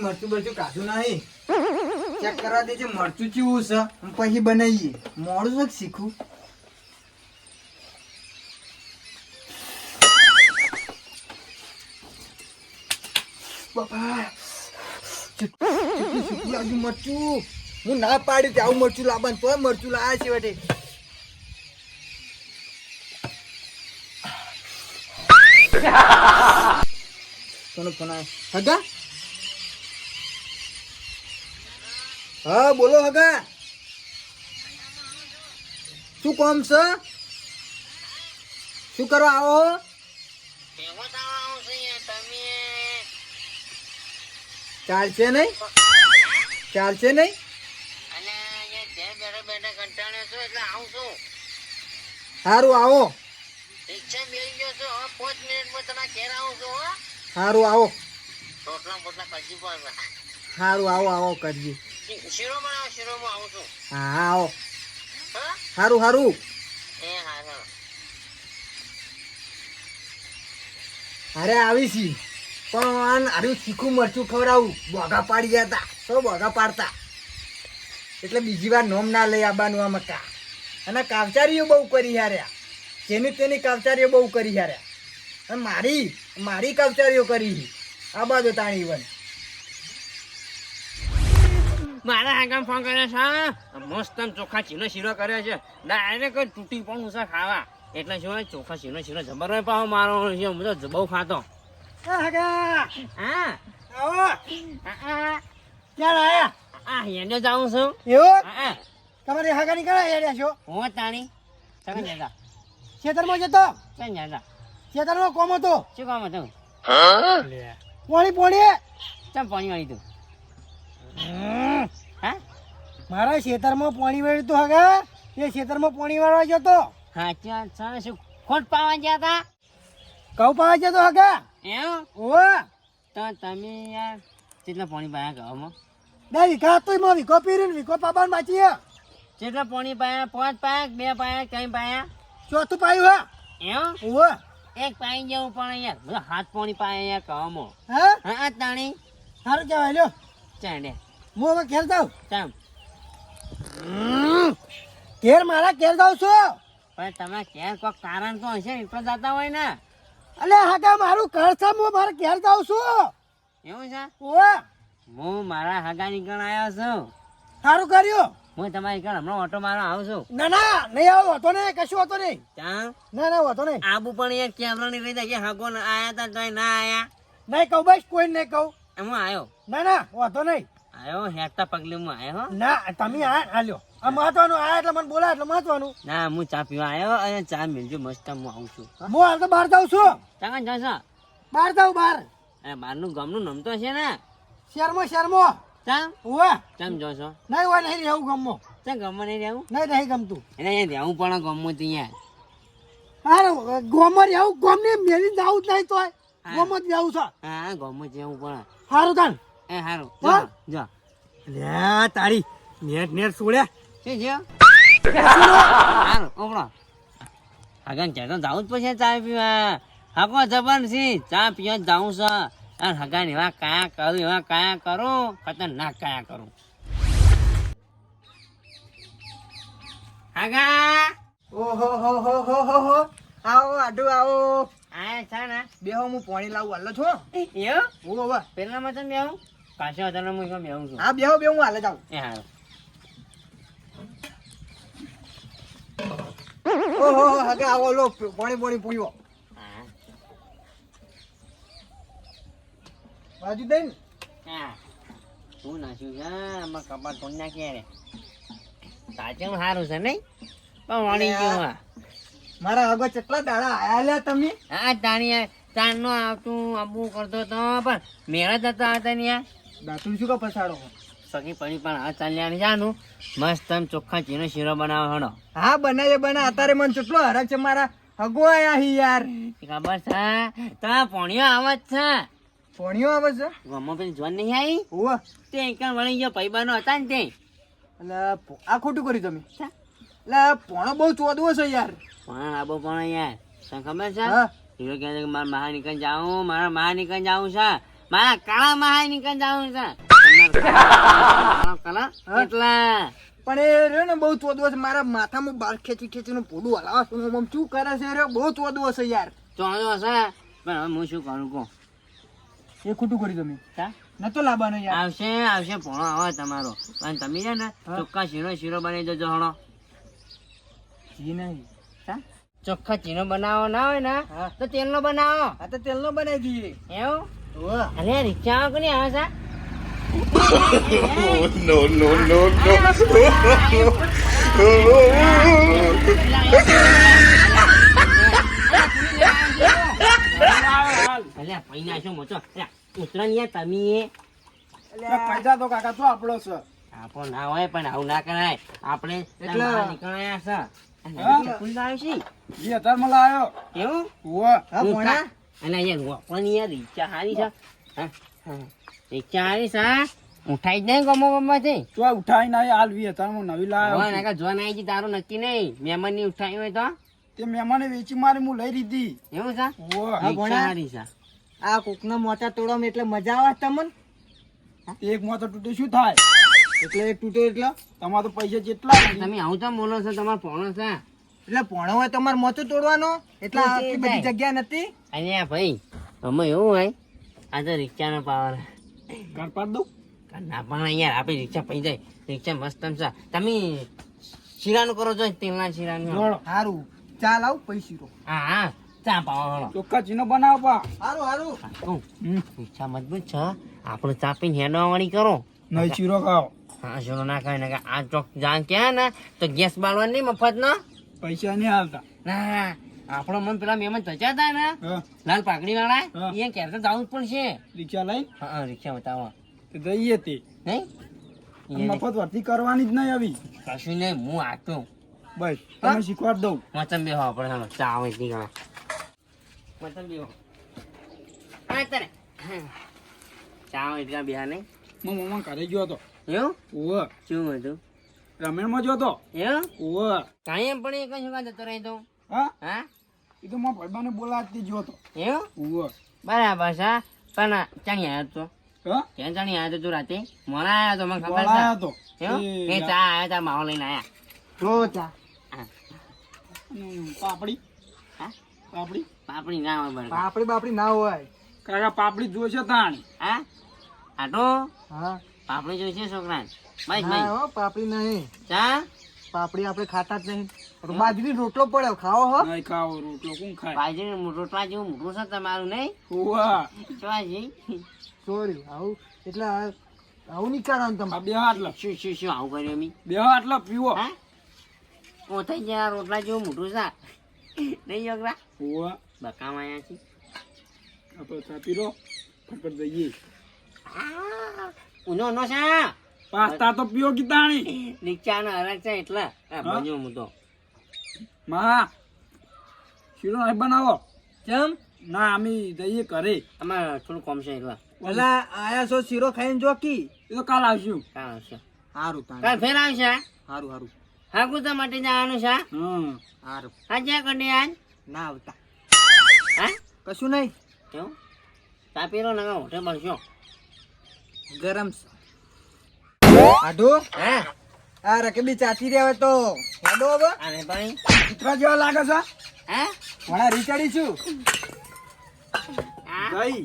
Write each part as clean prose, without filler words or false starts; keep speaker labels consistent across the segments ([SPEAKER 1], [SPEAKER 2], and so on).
[SPEAKER 1] મરચું બરચું કાઢું નહીં. ચેક કરવા દેજે મરચું ચેવું છે પછી બનાવીએ. મોડું છે શીખું. બાપા શીખું લાગ્યું મરચું. હું ના પાડી તે આવું મરચું લાવવાનું તોય મરચું લાયા છે વટે. કોનો ફોન આવ્યો? હગા? હા બોલો હગા. શું કામ છે? શું કરવા આવો? ચાલશે નહીં? ચાલશે નહીં? સારું આવો. સારું આવો. સારું આવો આવો કરજી. હા આવો. સારું સારું. અરે આવી છી પણ આરું શીખું મરચું ખવડાવું. બોગા પાડી ગયા હતા તો બોગા પાડતા એટલે બીજી વાર નોમ ના લઈ આવવાનું આ મકા. અને કાવચારીઓ બહુ કરી હાર્યા. જેની તેની કાવચારીઓ બહુ કરી હાર્યા. અને મારી કાવચારીઓ કરી આ બાજુ તાણી વન.
[SPEAKER 2] મારા આગળ ફોન કર્યો છે. મસ્ત ચોખા ચીનો શીરો કર્યો છે. ડાયરેક્ટ તૂટી પણ ઉસા ખાવા એટલે શું ચોખા ચીનો શીરો જબર પાવ મારો છે. હું તો બહુ ખાતો.
[SPEAKER 1] હા
[SPEAKER 2] હા
[SPEAKER 1] આવો. ક્યાં આયા?
[SPEAKER 2] આ હેને જાઉં છું.
[SPEAKER 1] એવું
[SPEAKER 2] હા
[SPEAKER 1] તમારી હાગા નીકળ્યા હેડ્યા છો?
[SPEAKER 2] હું તાણી સગન જતા
[SPEAKER 1] ખેતરમાં જતો?
[SPEAKER 2] ક્યાં જતા?
[SPEAKER 1] ખેતરમાં કોમ હતો?
[SPEAKER 2] શું કામ હતું?
[SPEAKER 1] પોણી
[SPEAKER 2] ચમ પાણી વાળી તું? હા
[SPEAKER 1] મારા ખેતરમાં પાણી વાળ્યું હતું હગા. એ ખેતરમાં પાણી વાળવા જતો.
[SPEAKER 2] હા ચાલ શું ખોટ પાવા ગયા હતા?
[SPEAKER 1] ઘઉં પાવા જતો હગા.
[SPEAKER 2] એમ
[SPEAKER 1] ઓવે
[SPEAKER 2] તો તમે યાર કેટલા પાણી પાયા ઘઉંમાં?
[SPEAKER 1] બે વીઘા તો એમાં વીઘો પીરીને વીઘો પાબાન બાચી.
[SPEAKER 2] કેટલા પાણી પાયા? 5 પાયા 2 પાયા કઈ પાયા?
[SPEAKER 1] ચોથું પાયું હા.
[SPEAKER 2] એમ
[SPEAKER 1] ઓવે
[SPEAKER 2] એક પાઈ જવું પણ યાર બધા હાથ પાણી પાયા યાર ઘઉંમાં.
[SPEAKER 1] હા
[SPEAKER 2] હા તાણી
[SPEAKER 1] સારું કહેવાય લ્યો.
[SPEAKER 2] ચાંડે
[SPEAKER 1] હું હવે ઘેર જાઉં.
[SPEAKER 2] ચમ
[SPEAKER 1] ઘેર મારા ઘેર જાઉં છું.
[SPEAKER 2] પણ તમે ક્યાં કોઈ કારણ તો હશે ને તો જતા હોય ને.
[SPEAKER 1] અલે હાગા મારું ઘર છે. હું મારા ઘેર જાઉં છું.
[SPEAKER 2] એવું છે?
[SPEAKER 1] ઓવે
[SPEAKER 2] હું મારા હગા નીકળ આવ્યો છું.
[SPEAKER 1] સારું કર્યું.
[SPEAKER 2] હું તમારી ઘર હમણાં ઓટો મારવા આવું છું.
[SPEAKER 1] ના ના નહીં આવો હતો નહીં કશું હતો નહીં.
[SPEAKER 2] ચા
[SPEAKER 1] ના ના હતો નહીં.
[SPEAKER 2] આબુ પણ યાર કેમેરા ની રહી જાય હગો આયા તા તોય ના આયા.
[SPEAKER 1] નહીં કહું બસ કોઈ નહીં કહું.
[SPEAKER 2] એમ આવ્યો
[SPEAKER 1] ના ના હતો નહીં.
[SPEAKER 2] આવ્યો હેરતા પગલે હું આવ્યો હો.
[SPEAKER 1] ના તમે આલ્યો આ મહત્વનું આ એટલે મને બોલા એટલે મહત્વનું.
[SPEAKER 2] ના હું ચા પીવા આવ્યો અને ચા મિલજો મસ્ત હું આવું છું.
[SPEAKER 1] હું હાલ તો બહાર જાઉં છું.
[SPEAKER 2] ચાકા જશો?
[SPEAKER 1] બહાર જાઉં બહાર.
[SPEAKER 2] બહારનું ગામનું નામ તો છે ને?
[SPEAKER 1] શેરમાં
[SPEAKER 2] ચા
[SPEAKER 1] ઓવે
[SPEAKER 2] ચમ જોશો?
[SPEAKER 1] નહીં હોય નહીં રહેવું ગમો.
[SPEAKER 2] ચા ગામમાં નહીં રહેવું?
[SPEAKER 1] નહીં ગમતું.
[SPEAKER 2] એટલે અહીંયા રહેવું પણ ગામમાં ત્યાં.
[SPEAKER 1] અરે ગોમર રહેવું ગોમ ને મેલી જાવું જ નહીં તો ગોમ જ રહેવું છે.
[SPEAKER 2] હા ગામમાં જવું પણ.
[SPEAKER 1] સારું તાન
[SPEAKER 2] એ સારું
[SPEAKER 1] હા?
[SPEAKER 2] જો
[SPEAKER 1] લે તારી નેટ છોડ્યા.
[SPEAKER 2] શું છે? સારું ઓપડો હગન ચા તો જવું જ પછી ચા પીવા. હગો જબર છે ચા પીવા જાઉં છે. અને હગાન એવા કયા કરું ખતરનાક કયા કરું. હગા
[SPEAKER 1] ઓહો હો હો હો હો હો આવો આડું આવો.
[SPEAKER 2] આ છે ને
[SPEAKER 1] બેહો હું પાણી લાવું હાલો છો.
[SPEAKER 2] એવું
[SPEAKER 1] ઓ બાબા
[SPEAKER 2] પેલા માં તમે આવું પાછો હતા હું બેહું છું.
[SPEAKER 1] હા બેહો હું હાલે જાઉં.
[SPEAKER 2] એ હારું
[SPEAKER 1] ઓહો હગે આવો લો પાણી પૂયો
[SPEAKER 2] હા
[SPEAKER 1] બાજુ દઈ ને.
[SPEAKER 2] હા શું નાખ્યું છે આમાં કપાટ તોડી નાખીએ રે. સાચું સારું છે નહીં પણ વળી ગયું હા.
[SPEAKER 1] મારા હગો કેટલા દાડા આયા લ્યા તમે.
[SPEAKER 2] હા તાણી ચાર નો આવતું આબુ કરતો તો પણ મેળા જતા હતા ને યાર.
[SPEAKER 1] દાંતું શું કા પછાડો.
[SPEAKER 2] સગી પડી પણ આ ચાલ્યા જાનું મસ્ત આમ ચોખ્ખા ચીનો શીરો બનાવો હણો.
[SPEAKER 1] હા બના અત્યારે મને કેટલો હરક છે. મારા હગો આયા હી યાર.
[SPEAKER 2] ખબર છે તમારા પોણીઓ આવે જ છે.
[SPEAKER 1] પોણીઓ આવે છે.
[SPEAKER 2] ગમો પેલી જોન નહીં આવી
[SPEAKER 1] ઓહ
[SPEAKER 2] તે એક વળી ગયો ભાઈબાનો હતા ને તે.
[SPEAKER 1] એટલે આ ખોટું કર્યું તમે. એટલે પોણો બહુ ચોદવો છે યાર.
[SPEAKER 2] પણ આબો પણ યાર તને ખબર છે
[SPEAKER 1] હા
[SPEAKER 2] હીરો કહે છે કે મારા મહા નીકળ જાઉં છે મારા કાળા મહાઈ નીકળ જાવું છે તમારો કાળો કલર એટલે
[SPEAKER 1] પણ એ રહ્યો ને બહુ ચોદવો છે મારા માથામાં બાર ખેંચી ખેંચીને પોડું હલાવે છે આમ શું કરે છે રે બહુ ચોદવો છે યાર
[SPEAKER 2] ચોંધો હશે પણ હવે હું શું કરું કહું
[SPEAKER 1] એ ખોટું કર્યું તમે
[SPEAKER 2] તા
[SPEAKER 1] નતો લાવવાનો યાર
[SPEAKER 2] આવશે આવશે ભણો આવે તમારો અને તમે છે ને ચોખ્ખા શીરો બનાવી દેજો હણો
[SPEAKER 1] જી નહીં
[SPEAKER 2] તા ચોખ્ખા ચીનો બનાવો ના હોય ને તો તેલનો બનાવો
[SPEAKER 1] આ તો તેલનો બનાવી દઈએ
[SPEAKER 2] એવું
[SPEAKER 1] ઓહ
[SPEAKER 2] અરે રિક્ષા કોની આવે છે અલ્યા પૈના શું મોચો ઉતરણ યાર તમે
[SPEAKER 1] પૈસા તો કાકા તો આપણો છે
[SPEAKER 2] આપો ના હોય પણ આવું ના કરાય આપણે
[SPEAKER 1] એટલે
[SPEAKER 2] નીકળ્યા છે ફૂલ આવ્યો છે
[SPEAKER 1] જી અત્યારે લાયો
[SPEAKER 2] કેવું
[SPEAKER 1] ઓહ હા ભણા
[SPEAKER 2] અને યાર પણ યાર રિક્ષા હારી છે રિક્ષા હારી છે ઉઠાઈ જ નહીં ગમોથી
[SPEAKER 1] તો ઉઠાઈ ના હાલવી અત્યારે નવી લાયો
[SPEAKER 2] જોન આવી તારું નક્કી નહીં મહેમાન ની ઉઠાઈ હોય તો
[SPEAKER 1] તે મહેમાને વેચી મારી હું લઈ લીધી
[SPEAKER 2] એવું છે
[SPEAKER 1] ઓહ
[SPEAKER 2] રિક્ષા હારી છે
[SPEAKER 1] આ કોકના મોચા તોડવામાં એટલે મજા આવે તમને એક મોચો તૂટે શું થાય એટલે એક તૂટે એટલે તમારે તો પૈસા જેટલા
[SPEAKER 2] તમે આવું તો બોલો છો તમારો પોણો છે
[SPEAKER 1] એટલે પોણો હોય તમારે મોચો તોડવાનો એટલે આટલી બધી જગ્યા નથી
[SPEAKER 2] અલ્યા ભાઈ અમે એવું હોય આ તો રિક્ષા નો પાવર
[SPEAKER 1] ઘર પાડ દઉં
[SPEAKER 2] ના પણ યાર આપણી રિક્ષા પડી જાય રિક્ષા મસ્ત છે તમે શીરાનું કરો છો તેલના શીરાનું
[SPEAKER 1] સારું ચાલ આવ પૈસી
[SPEAKER 2] હા હા ચા પાવા
[SPEAKER 1] ચોખ્ખા ચીનો બનાવ પા સારું સારું
[SPEAKER 2] રિક્ષા મજબૂત છે આપણે ચા પીને હેડવા વાળી કરો
[SPEAKER 1] નહીં ચીરો ખાઓ
[SPEAKER 2] હા શીરો ના ખાય ને આ ચોક જાણ ક્યાં ને તો ગેસ બાળવાનું નહીં મફત નો
[SPEAKER 1] પૈસા નહીં હાલતા
[SPEAKER 2] ના આપણો મન પેલા મહેમાન તચા હતા ને લાલ પાકડી વાળા એ ક્યારે તો જવું જ પડશે
[SPEAKER 1] રિક્ષા લઈ
[SPEAKER 2] હા રિક્ષા બતાવો
[SPEAKER 1] જઈએ તે
[SPEAKER 2] નહીં
[SPEAKER 1] મફત વર્તી કરવાની જ નહીં આવી
[SPEAKER 2] કશું નહીં હું આટો
[SPEAKER 1] બસ તમે શીખવાડ દઉં
[SPEAKER 2] મચમ બેહો આપણે હાલો ચા આવે નહીં ગમે મચમ બેહો હા તારે ચા આવે એટલા બેહા નહીં
[SPEAKER 1] હું મમ્મા ઘરે ગયો હતો
[SPEAKER 2] એવું
[SPEAKER 1] ઓહ
[SPEAKER 2] શું હતું
[SPEAKER 1] રમેણમાં ગયો હતો
[SPEAKER 2] એવું
[SPEAKER 1] ઓહ
[SPEAKER 2] કાંઈ એમ પણ એક શું કાં જતો રહી તો
[SPEAKER 1] હા
[SPEAKER 2] હા
[SPEAKER 1] એ તો મારા ભાઈબાને બોલાવતી ગયો હતો
[SPEAKER 2] એવું
[SPEAKER 1] ઓહ
[SPEAKER 2] બરાબર છે પણ ચાણી આવ્યો તો
[SPEAKER 1] હા
[SPEAKER 2] ક્યાં ચાણી આવ્યો તો તું રાતે મોડા આવ્યો તો મને ખબર
[SPEAKER 1] બોલાયો
[SPEAKER 2] છે
[SPEAKER 1] હતો
[SPEAKER 2] એવું એ ચા આવ્યા તા માવો લઈને આવ્યા
[SPEAKER 1] જો ચા
[SPEAKER 2] હા
[SPEAKER 1] પાપડી
[SPEAKER 2] હા
[SPEAKER 1] પાપડી
[SPEAKER 2] પાપડી ના હોય બરાબર
[SPEAKER 1] પાપડી બાપડી ના હોય કાકા પાપડી જોઈશે તાણી
[SPEAKER 2] હા આટો
[SPEAKER 1] હા
[SPEAKER 2] પાપડી જોઈશે છોકરા ભાઈ
[SPEAKER 1] ના
[SPEAKER 2] ભાઈ
[SPEAKER 1] હો પાપડી નહીં
[SPEAKER 2] ચા
[SPEAKER 1] પાપડી આપણે ખાતા જ નહીં બાજરી રોટલો પડ્યો ખાવો હો
[SPEAKER 3] નહીં ખાવો રોટલો કોણ ખાય
[SPEAKER 2] બાજરી રોટલા જેવું મોટું છે તમારું નહીં
[SPEAKER 3] ઓવા
[SPEAKER 2] ચોજી
[SPEAKER 1] સોરી આવું એટલે આવું નહીં કરવાનું તમે
[SPEAKER 3] આ બે હાટલા
[SPEAKER 2] શું આવું કર્યું અમી
[SPEAKER 3] બે હાટલા પીવો
[SPEAKER 2] હા ઓ થઈ ગયા રોટલા જેવું મોટું છે નહીં છોકરા
[SPEAKER 3] ઓવા
[SPEAKER 2] બકામાં આવ્યા છે
[SPEAKER 3] આપણે ચા પીરો ફટફટ જઈએ
[SPEAKER 2] ઉનો નો છે
[SPEAKER 3] પાસ્તા તો પીવો કે તાણી
[SPEAKER 2] રિક્ષાનો હરક છે એટલે બન્યો હું તો
[SPEAKER 3] માં શીરો નહીં બનાવો
[SPEAKER 1] કેમ
[SPEAKER 3] ના અમે જઈએ ઘરે
[SPEAKER 2] અમારે થોડું કોમ છે એટલે
[SPEAKER 1] પેલા આયા છો શીરો ખાઈને જોકી
[SPEAKER 3] એ તો કાલ આવશું
[SPEAKER 2] કાલ આવશે
[SPEAKER 1] સારું તાણ
[SPEAKER 2] કાલ ફેર આવશે
[SPEAKER 1] સારું સારું
[SPEAKER 2] હા કુતા માટે જવાનું છે
[SPEAKER 3] હા
[SPEAKER 1] સારું
[SPEAKER 2] હા જ્યાં કરી આજ
[SPEAKER 1] ના આવતા
[SPEAKER 2] હા
[SPEAKER 1] કશું નહીં
[SPEAKER 2] કેવું તાપીરો ના હોટે બનશો
[SPEAKER 1] ગરમ આઢો
[SPEAKER 2] હા
[SPEAKER 1] આ રકેબી ચાચી રહ્યા હોય તો હેડો હવે
[SPEAKER 2] અરે ભાઈ
[SPEAKER 1] કૂતરા જેવા લાગે છે
[SPEAKER 2] હા
[SPEAKER 1] વણા રીચાડી છું
[SPEAKER 2] હા
[SPEAKER 3] જઈ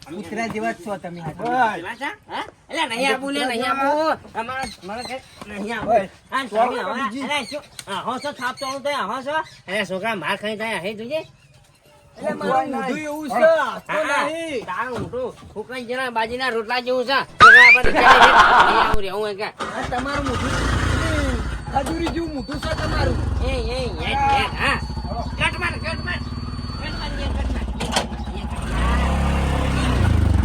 [SPEAKER 1] કૂતરા જેવા જ છો તમે હાથે.
[SPEAKER 2] પેલા છે? હા? એટલે નહીં આપું લે, નહીં આપું. મારે કઈ નહીં આપું. હા, તમે હવે, અરે શું? આહો છો, થાપ ચોળું થાય, આહો છો? અરે છોકરા માર ખાઈ થાય, હે જોજે.
[SPEAKER 1] એટલે મારું મોઢું એવું છે તો
[SPEAKER 2] હા,
[SPEAKER 1] નહીં.
[SPEAKER 2] તારું મોઢું ફૂંકાઈ જરા બાજીના રોટલા જેવું છે. છોકરા આપણે વિચારે છે, નહીં આવું રહેવું હોય કે.
[SPEAKER 1] આ તમારું મોઢું ખજૂરી જેવું મોઢું છે તમારું
[SPEAKER 2] એ, હા. કટ માર, કટ માર. કટ માર, યે, કટ માર. યે, કટ માર.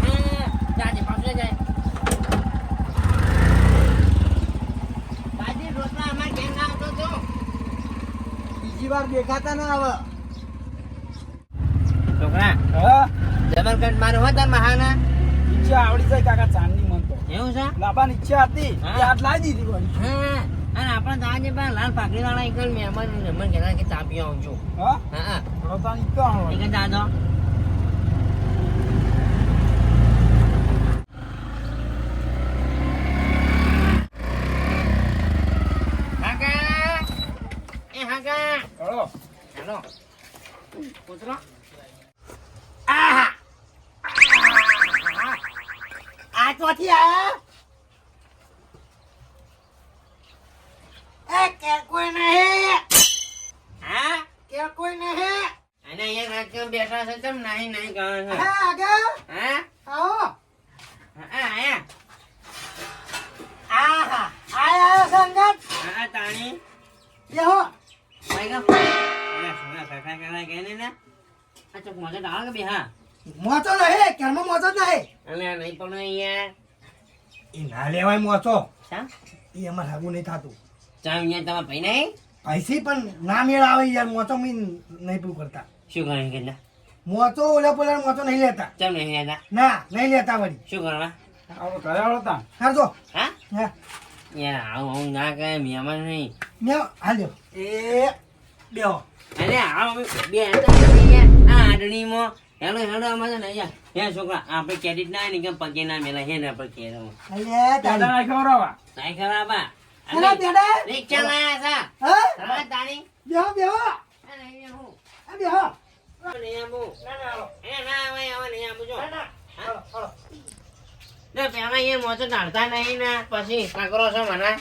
[SPEAKER 2] હા, જાજે, પાછળ જાય. બાજી રોટલા અમાર ઘેર ના આવતો તો.
[SPEAKER 1] બીજી વાર દેખાતા ના આવે
[SPEAKER 2] છોકરા
[SPEAKER 3] હા
[SPEAKER 2] જબરગઢ મારો હો તાર મહાના
[SPEAKER 3] ઈચ્છા આવડી જાય કાકા ચાંદની મન તો
[SPEAKER 2] એવું છે
[SPEAKER 3] લાબાની ઈચ્છા હતી
[SPEAKER 2] હા.
[SPEAKER 3] એ હાથ લાવી દીધી વળી.
[SPEAKER 2] હા અને આપણે દાજે પણ લાલ પાઘડી વાળા એક મહેમાન કહેતા કે ચા પીવા આવજો.
[SPEAKER 3] હા
[SPEAKER 2] હા
[SPEAKER 3] રોતાની ક્યાં
[SPEAKER 2] એક દાદો
[SPEAKER 3] હળો
[SPEAKER 2] હેલો પૂછરો
[SPEAKER 1] આહા આ ચોથી આયા એ કે કોઈ નહીં
[SPEAKER 2] હા
[SPEAKER 1] કે કોઈ નહીં
[SPEAKER 2] અને અહીંયા રાખ્યો બેઠા છે તેમ નહીં નહીં કહે છે
[SPEAKER 1] હા આગળ
[SPEAKER 2] હા
[SPEAKER 1] આવો
[SPEAKER 2] આયા
[SPEAKER 1] આહા આયા સંગત
[SPEAKER 2] હા તાણી
[SPEAKER 1] બેહો
[SPEAKER 2] ભાઈ કા અરે સુના કાકા કાકા કેને ને આ ચોક મજા ડાળ કે બે હા
[SPEAKER 1] મોચો નહીં કેરમાં મોચો જ નહીં
[SPEAKER 2] અને નહીં પણ અહીંયા
[SPEAKER 1] એ ના લેવાય મોચો
[SPEAKER 2] શા
[SPEAKER 1] એ અમારે હાગું નહીં થતું
[SPEAKER 2] ચા અહીંયા તમારા ભાઈ નહીં
[SPEAKER 1] પૈસી પણ ના મેળ આવે યાર મોચો મી નહીં પૂરું કરતા
[SPEAKER 2] શું કરે કે
[SPEAKER 1] મોચો ઓલા પોલા મોચો નહીં લેતા
[SPEAKER 2] ચમ નહીં લેતા
[SPEAKER 1] ના નહીં લેતા વળી
[SPEAKER 2] શું કરવા
[SPEAKER 3] આવડો ઘરે આવડો તા
[SPEAKER 1] હારજો
[SPEAKER 2] હા
[SPEAKER 1] હા
[SPEAKER 2] યાર આવું ના કહે મહેમાન નહીં
[SPEAKER 1] મેં હાલ્યો એ બેહો
[SPEAKER 2] અરે આ બે હતા આ આડણીમાં હેલો હેલો આમાં છે ને યાર હે છોકરા આપણે ક્રેડિટ ના ને કે પગે ના મેલા હે ને આપણે કે રહું
[SPEAKER 1] અલ્યા
[SPEAKER 3] દાદા
[SPEAKER 1] તારી
[SPEAKER 3] ના ખવડાવવા
[SPEAKER 2] નહીં ખરાબા
[SPEAKER 1] અલા બેડા
[SPEAKER 2] રિક્ષા લાયા છે
[SPEAKER 1] હા
[SPEAKER 2] હા તાણી
[SPEAKER 1] બેહો બેહો
[SPEAKER 2] આ નહીં હું
[SPEAKER 1] આ બેહો
[SPEAKER 2] નહીં આવું
[SPEAKER 1] ના ના હાલો
[SPEAKER 2] એ ના આવે હવે નહીં આવું જો
[SPEAKER 1] ના ના હાલો હાલો
[SPEAKER 2] ને પેલા એ મોચો ઢાળતા નહીં ને પછી કાકરો છો મને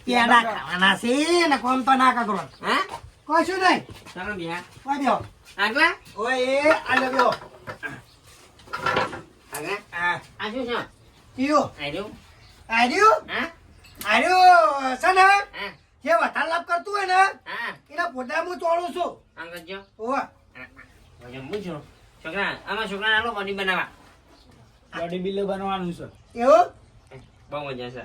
[SPEAKER 1] પેડા ખાવાના છે ને કોમ તો ના કાકરો
[SPEAKER 2] હા
[SPEAKER 1] કશું નહીં
[SPEAKER 2] ચાલો બે
[SPEAKER 1] કોઈ બેહો
[SPEAKER 2] આગલા
[SPEAKER 1] ઓય એ આલે બેહો
[SPEAKER 2] આગલા
[SPEAKER 1] આ
[SPEAKER 2] આ શું છે
[SPEAKER 1] કયો
[SPEAKER 2] આર્યું
[SPEAKER 1] આર્યું
[SPEAKER 2] હા
[SPEAKER 1] આર્યું છે ને
[SPEAKER 2] હા
[SPEAKER 1] જે વધારે લાભ કરતું હોય ને
[SPEAKER 2] હા
[SPEAKER 1] એના પોતા હું ચોળું છું
[SPEAKER 2] આગળ જો
[SPEAKER 1] ઓવા
[SPEAKER 2] જમવું છું છોકરા આમાં છોકરા આલો બની બનાવવા
[SPEAKER 3] બોડી બિલ્ડર બનવાનું છે
[SPEAKER 1] એવું
[SPEAKER 2] બહુ મજા છે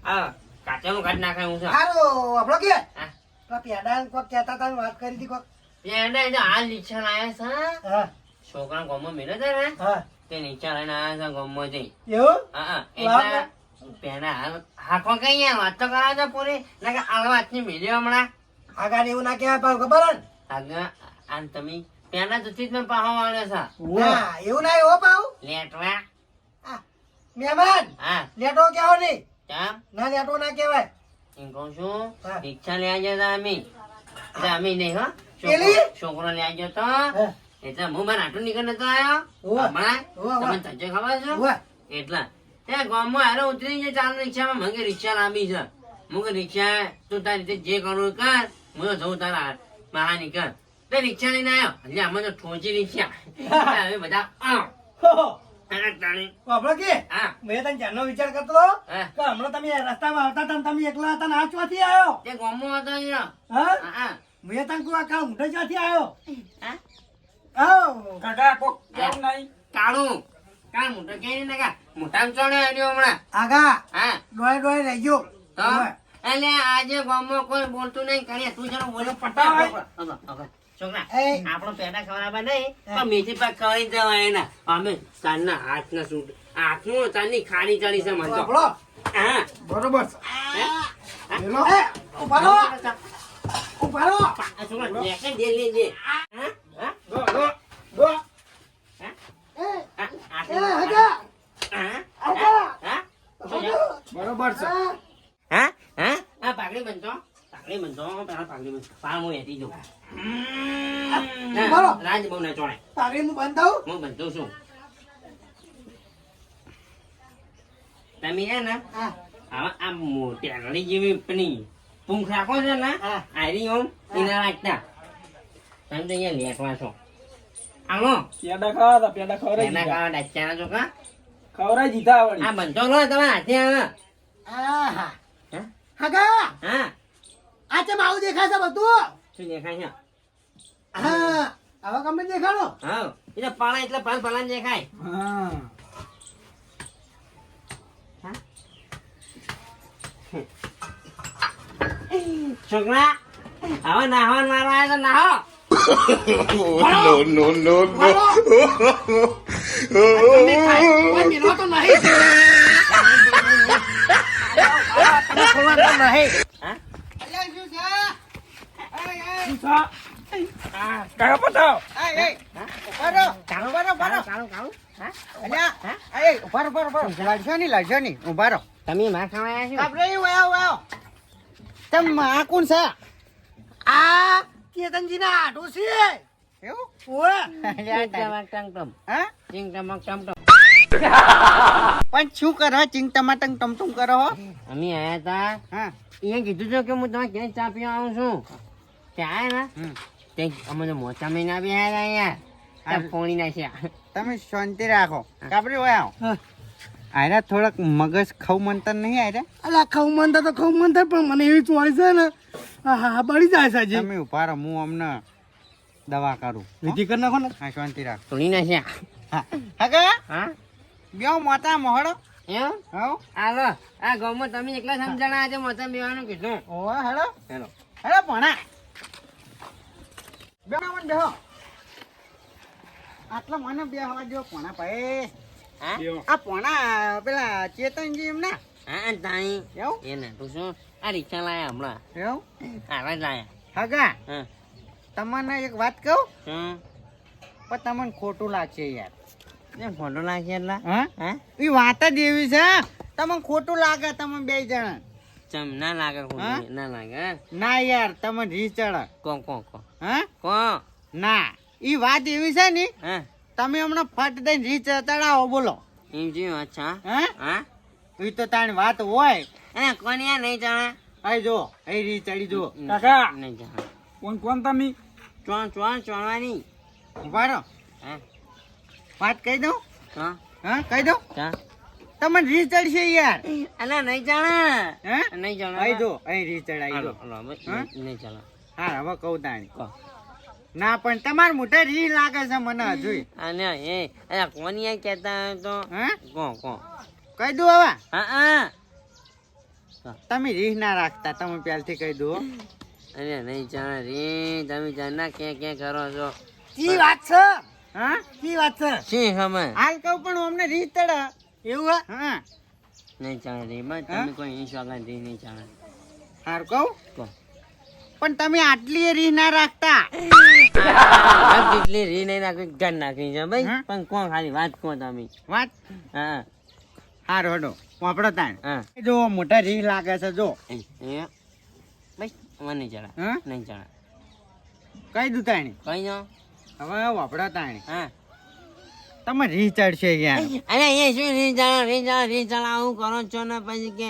[SPEAKER 2] આ કાચાનું કાઢ નાખાય હું છે
[SPEAKER 1] હારું આપણો કે
[SPEAKER 2] હા
[SPEAKER 1] પેલા પેડા કોક કહેતા હતા ને વાત કરી હતી કોક
[SPEAKER 2] પેડા તો હાલ રિક્ષા લાયા છે
[SPEAKER 1] હા
[SPEAKER 2] છોકરા ગોમમાં મેલે છે ને
[SPEAKER 1] હા
[SPEAKER 2] તે રિક્ષા લઈને આવ્યા છે ગોમમાં જઈ
[SPEAKER 1] એવું
[SPEAKER 2] હા
[SPEAKER 1] વાહ,
[SPEAKER 2] એટલે પેડા હાલ હાખો કઈ યાર વાત તો કરાવે છે પૂરી ના કે આ વાતની મેલ્યો હમણાં
[SPEAKER 1] આગળ એવું ના કહેવાય પાછું ખબર હે ને?
[SPEAKER 2] આગળ આમ તમે પેલા તો ચીજ માં પાહો વાળ્યો છે
[SPEAKER 1] ના એવું ના એવો પાવ
[SPEAKER 2] લેટવા
[SPEAKER 1] મહેમાન
[SPEAKER 2] હા
[SPEAKER 1] લેટો કેવો નહીં
[SPEAKER 2] ચામ
[SPEAKER 1] ના લેટો ના કહેવાય
[SPEAKER 2] એમ કહું છું
[SPEAKER 1] હા.
[SPEAKER 2] રિક્ષા લઈ આવ્યા અમે એટલે અમે નહીં હો
[SPEAKER 1] પેલી?
[SPEAKER 2] છોકરો લઈ આવ્યો તો
[SPEAKER 1] હા.
[SPEAKER 2] એટલે હું મારા આટલું નીકળ નતો આવ્યો
[SPEAKER 1] ઉવ્વ.
[SPEAKER 2] હમણાં
[SPEAKER 1] ઉવ્વ, ઉવ્વ.
[SPEAKER 2] તમને ધજ્જો ખબર છે
[SPEAKER 1] ઉવ્વ.
[SPEAKER 2] એટલા ત્યાં ગામમાં હારે ઉતરી જાય ચાલુ રિક્ષામાં મને કે રિક્ષા લાંબી છે હું કે રિક્ષા તું તારી રીતે જે કરું કર હું તો જઉં તારા મારા નીકળ તો રિક્ષા લઈને આવ્યો એટલે આમાં તો ઠોચી રિક્ષા એટલે હવે બધા
[SPEAKER 1] હો, હો.
[SPEAKER 2] તાણી
[SPEAKER 1] આપણો કે
[SPEAKER 2] હા
[SPEAKER 1] મેં તને જાણનો વિચાર કરતો હતો
[SPEAKER 2] હા
[SPEAKER 1] કે હમણાં તમે રસ્તામાં આવતા હતા ને તમે એકલા હતા ને આ ચોથી આવ્યો
[SPEAKER 2] તે ગામમાં હતો અહીંયા.
[SPEAKER 1] હા
[SPEAKER 2] હા
[SPEAKER 1] મેં તને કહું આ કાળ ઊંધો ચોથી આવ્યો
[SPEAKER 2] હા
[SPEAKER 1] આવ.
[SPEAKER 3] કાકા કોક કેમ નહીં
[SPEAKER 2] કાળું કાળ મોટો કે ને કા મોટામાં ચડ્યો આવ્યો હમણાં
[SPEAKER 1] આગા
[SPEAKER 2] હા
[SPEAKER 1] ડોય ડોય રહી ગયો
[SPEAKER 2] તો એટલે આજે ગામમાં કોઈ બોલતું નહીં કરે તું જરા બોલો પટા છોકરા
[SPEAKER 1] એ.
[SPEAKER 2] આપણો પેડા ખવડાવવા નહીં પણ મેથી પાક ખવડાવી જવાય એના અમે તારના હાથના સૂટ હાથનું તારની ખાડી ચડી છે મને તો
[SPEAKER 1] આપણો
[SPEAKER 2] હા
[SPEAKER 3] બરોબર છે પેલો
[SPEAKER 1] એ, ઉભા રહો, ઉભા રહો.
[SPEAKER 2] આ છોકરા લેકે દે લેજે હા હા
[SPEAKER 3] ગો ગો ગો
[SPEAKER 1] એ,
[SPEAKER 2] હા
[SPEAKER 1] એ, આગા,
[SPEAKER 2] હા
[SPEAKER 1] આગા.
[SPEAKER 2] હા
[SPEAKER 3] બરોબર છે
[SPEAKER 1] હા.
[SPEAKER 2] હા હા આ પાઘડી બનતો પેલા પાઘડી બનતો પા હું હેતી દઉં
[SPEAKER 1] બોલો.
[SPEAKER 2] રાજ બહુ ના ચોળે
[SPEAKER 1] પાઘડી હું બંધ થઉં?
[SPEAKER 2] હું બનતો છું તમે છે ને
[SPEAKER 1] હા.
[SPEAKER 2] હવે આ મોટી આંગળી જેવી પેલી પૂંખ રાખો છે ને
[SPEAKER 1] હા.
[SPEAKER 2] આરી ઓમ એના રાખતા તમે તો અહીંયા લેખવા છો આવો
[SPEAKER 3] પેડા ખાવા તા પેડા ખવડાવી
[SPEAKER 2] એના
[SPEAKER 3] દીધા
[SPEAKER 2] કાળા ડાચ્યા છો કા
[SPEAKER 3] ખવડાવી દીધા વળી
[SPEAKER 2] આ બનતો લો તમે હાથે આવે
[SPEAKER 1] આહા.
[SPEAKER 2] હા?
[SPEAKER 1] આગા,
[SPEAKER 2] હા
[SPEAKER 1] આ ચમ આવું દેખાય છે બધું?
[SPEAKER 2] શું દેખાય છે
[SPEAKER 1] હા. હવે ગમે તે દેખાડો.
[SPEAKER 2] હા એટલે પાળા એટલે પાલ પાલા દેખાય
[SPEAKER 3] હા
[SPEAKER 2] છોકરા હવે નાહવા મારવા આવ્યા તો નાહો
[SPEAKER 1] બોલો. આ તમે ખાય. કોઈ મેલો તો નહીં. તમે ખોલવા નહીં.
[SPEAKER 2] હા
[SPEAKER 1] અલ્યા શું છે?
[SPEAKER 3] શું છે? કાકા પતાવ.
[SPEAKER 1] ઉભા રહો.
[SPEAKER 2] હા
[SPEAKER 1] અલ્યા, ઉભા રહો, લડશો નહીં. ઉભા રહો.
[SPEAKER 2] તમે માર ખાવા આવ્યા છો
[SPEAKER 1] આપણે એવું આવો. તમ આ કોણ છે? આ કેતનજીના આટો છે. એવું? ઓય.
[SPEAKER 2] ચિંગ ટમાક ટંગ ટમ
[SPEAKER 1] હા?
[SPEAKER 2] ચિંગ ટમાક ટમ ટમ
[SPEAKER 1] પણ શું કરો? ચિંગ ટમાટંગ ટમટમ કરો હો?
[SPEAKER 2] અમે આયા તા
[SPEAKER 1] હા.
[SPEAKER 2] અહીંયા કીધું છે કે હું તમારે ક્યાંય ચા પીવા આવું છું ત્યાં આયા ને તે અમે તો મોટા મહિના બી આયા અહીંયા ત્યાં પોણી નાખ્યા
[SPEAKER 1] તમે શાંતિ રાખો. કાપરી હોય આવો. આયરા થોડાક મગજ ખવ મંતર નહીં આયરા?
[SPEAKER 4] અલા ખવ મંતર તો ખવ મંતર પણ મને એવી ચોરી છે ને હા બળી જાય છે હજી.
[SPEAKER 1] તમે ઉભા રહો, હું અમને દવા કરું.
[SPEAKER 4] વિધિ કરી નાખો ને.
[SPEAKER 1] હા, શાંતિ રાખો.
[SPEAKER 2] પોણી નાખ્યા
[SPEAKER 1] હા. હગા
[SPEAKER 2] હા
[SPEAKER 1] બેવ મોટા મોહડો.
[SPEAKER 2] એમ
[SPEAKER 1] હાઉ.
[SPEAKER 2] હાલો આ ગામમાં તમે એકલા સમજણા આજે મોટા બેવાનું કીધું
[SPEAKER 1] ઓવા હેડો.
[SPEAKER 2] હેલો
[SPEAKER 1] હેડો ભણા. બેહો મને બેહો. આટલા મને બેહવા જો ભણા ભાઈ.
[SPEAKER 2] હા
[SPEAKER 3] બેહો.
[SPEAKER 1] આ ભણા પેલા ચેતનજી એમ ના
[SPEAKER 2] હા તાણી
[SPEAKER 1] એવું?
[SPEAKER 2] એને તું શું આ રિક્ષા લાયા હમણાં
[SPEAKER 1] એવું?
[SPEAKER 2] આવા જ લાયા
[SPEAKER 1] હગા
[SPEAKER 2] હા
[SPEAKER 1] તમને એક વાત કહું
[SPEAKER 2] શું
[SPEAKER 1] પણ તમને ખોટું લાગશે યાર.
[SPEAKER 2] એમ ફોટો લાગી એટલા
[SPEAKER 1] હા?
[SPEAKER 2] હા
[SPEAKER 1] એ વાત જ એવી છે. તમને ખોટું લાગે તમે બે જણા.
[SPEAKER 2] ચમ ના લાગે
[SPEAKER 1] હા?
[SPEAKER 2] ખોટું ના લાગે હા?
[SPEAKER 1] ના યાર તમે રી ચડે.
[SPEAKER 2] કો
[SPEAKER 1] હા?
[SPEAKER 2] કો
[SPEAKER 1] ના ઈ વાત એવી છે ને
[SPEAKER 2] હા
[SPEAKER 1] તમે હમણાં ફટ દઈને રી ચડાવો બોલો.
[SPEAKER 2] એમ જેવું અચ્છા
[SPEAKER 1] હા?
[SPEAKER 2] હા
[SPEAKER 1] ઈ તો તારી વાત હોય.
[SPEAKER 2] અને કોની આ નહીં જાણે
[SPEAKER 1] આઈ જો એ રી ચડી જો.
[SPEAKER 3] કાકા.
[SPEAKER 2] નહીં જાણે
[SPEAKER 3] કોણ તમે?
[SPEAKER 2] ચોણવાની
[SPEAKER 1] ઉભા રહો.
[SPEAKER 2] હા
[SPEAKER 1] વાત કહી દઉં?
[SPEAKER 2] હા
[SPEAKER 1] હા કહી દઉં?
[SPEAKER 2] ચા
[SPEAKER 1] તમને રી ચડશે યાર.
[SPEAKER 2] અલા નહીં જાણે
[SPEAKER 1] હા?
[SPEAKER 2] નહીં જાણે
[SPEAKER 1] આઈ જો અહીં રી ચડાઈ
[SPEAKER 2] હાલો
[SPEAKER 1] જો.
[SPEAKER 2] હાલો હવે
[SPEAKER 1] હા?
[SPEAKER 2] નહીં ચાલે
[SPEAKER 1] હા હવે કહું તાણી.
[SPEAKER 2] કહો
[SPEAKER 1] ના પણ તમાર મોઢે રી લાગે છે મને હજુ.
[SPEAKER 2] અને એ અલા કોની આ કહેતા હોય તો
[SPEAKER 1] હા?
[SPEAKER 2] કો
[SPEAKER 1] કહી દઉં હવે?
[SPEAKER 2] હા હા
[SPEAKER 1] તમે રીહ ના રાખતા, તમે પહેલથી કહી દો.
[SPEAKER 2] અરે નહીં જાણે રે તમે જાણના ક્યાં કરો છો
[SPEAKER 4] કી વાત છે?
[SPEAKER 1] હા?
[SPEAKER 4] કી વાત છે?
[SPEAKER 2] શી ખબર
[SPEAKER 1] હાલ કહું પણ અમને રીહ ચડે.
[SPEAKER 4] એવું હે?
[SPEAKER 1] હા
[SPEAKER 2] નહીં જાણે રે બસ
[SPEAKER 1] હા?
[SPEAKER 2] તમે કોઈ ઈશ વગર રે નહીં જાણે
[SPEAKER 1] હાર કહું
[SPEAKER 2] કહો
[SPEAKER 1] પણ તમે આટલી રીહ ના રાખતા.
[SPEAKER 2] જેટલી રી નહીં નાખી ઘર નાખી છે ભાઈ
[SPEAKER 1] હા?
[SPEAKER 2] પણ કોણ ખાલી વાત કહો તમે
[SPEAKER 1] વાત
[SPEAKER 2] હા
[SPEAKER 1] હાર હડો વાપડો તાણ.
[SPEAKER 2] હા
[SPEAKER 1] જો મોટા રીહ લાગે છે જો.
[SPEAKER 2] એ ભાઈ મને નહીં જાણે
[SPEAKER 1] હા?
[SPEAKER 2] નહીં જાણે
[SPEAKER 1] કહી દઉં તાણી.
[SPEAKER 2] કઈ નો
[SPEAKER 1] હવે વાપડો તાણી.
[SPEAKER 2] હા
[SPEAKER 1] તમે રીહ ચડશે યાર.
[SPEAKER 2] અરે એ શું રી જાણે આવું કરો છો ને પછી કે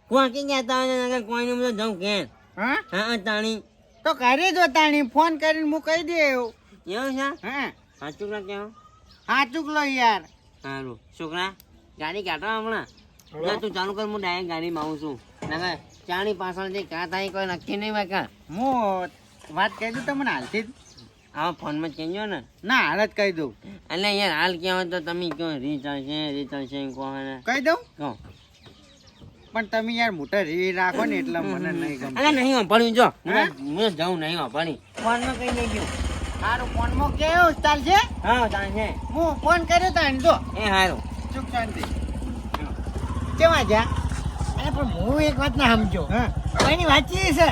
[SPEAKER 2] કોકી કહેતા હોય ને કોઈનું બધું જવું કે
[SPEAKER 1] હા?
[SPEAKER 2] હા તાણી
[SPEAKER 1] તો કરી દો તાણી. ફોન કરીને હું કહી દે એવું.
[SPEAKER 2] એવું છે
[SPEAKER 1] હા
[SPEAKER 2] હા છોકરા કેવું
[SPEAKER 1] હા ચૂકલો યાર.
[SPEAKER 2] સારું છોકરા ગાડી કાઢો હમણાં ના તું ચાલુ કર હું ડાયરેક્ટ ગાડીમાં આવું છું ના ચાણી પાછળ જે કા થાય કોઈ નક્કી નહીં વાંકા
[SPEAKER 1] હું વાત કહી દઉં તમને હાલથી જ.
[SPEAKER 2] આવા ફોનમાં કહેજો ને
[SPEAKER 1] ના હાલ જ કહી દઉં.
[SPEAKER 2] એટલે યાર હાલ ક્યાં હોય તો તમે કહો રીચાર્જ છે કહો ને
[SPEAKER 1] કહી દઉં
[SPEAKER 2] કહો
[SPEAKER 1] પણ તમે યાર મોટા રી રાખો ને એટલે મને નહીં ગમે.
[SPEAKER 2] અરે નહીં વાપર્યું જો
[SPEAKER 1] હે?
[SPEAKER 2] હું જાઉં નહીં વાપરી ફોનમાં કઈ નહીં ગયું
[SPEAKER 1] સારું ફોનમાં કેવું ચાલશે?
[SPEAKER 2] હા તાણ છે
[SPEAKER 1] હું ફોન કર્યો તાણ જો.
[SPEAKER 2] એ સારું
[SPEAKER 1] ચૂપ શાંતિ. કેવા જા?
[SPEAKER 4] અરે પણ હું એક વાત ના સમજો.
[SPEAKER 1] હા
[SPEAKER 4] કોઈની વાત ચી છે?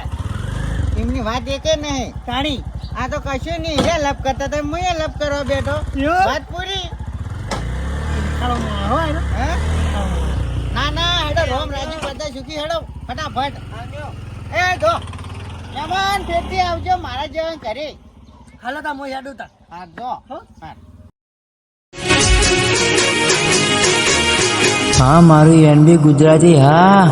[SPEAKER 1] એમની વાત એકે નહીં.
[SPEAKER 4] તાણી
[SPEAKER 1] આ તો કશું નહીં. હે લપ કરતા હતા હું એ લપ કરવા બેઠો.
[SPEAKER 4] યો
[SPEAKER 1] વાત પૂરી.
[SPEAKER 4] ખાડો માં હોય ને.
[SPEAKER 1] હે? ના ના હેડો રોમ રાજી બધા સુખી હેડો ફટાફટ. એ જો મહેમાન ફેરથી આવજો મારા જેવા ઘરે.
[SPEAKER 4] હાલો તા મોય યાદ ઉતા.
[SPEAKER 1] હા જો
[SPEAKER 4] હો?
[SPEAKER 1] હા.
[SPEAKER 5] હા મારું એનબી ગુજરાતી હા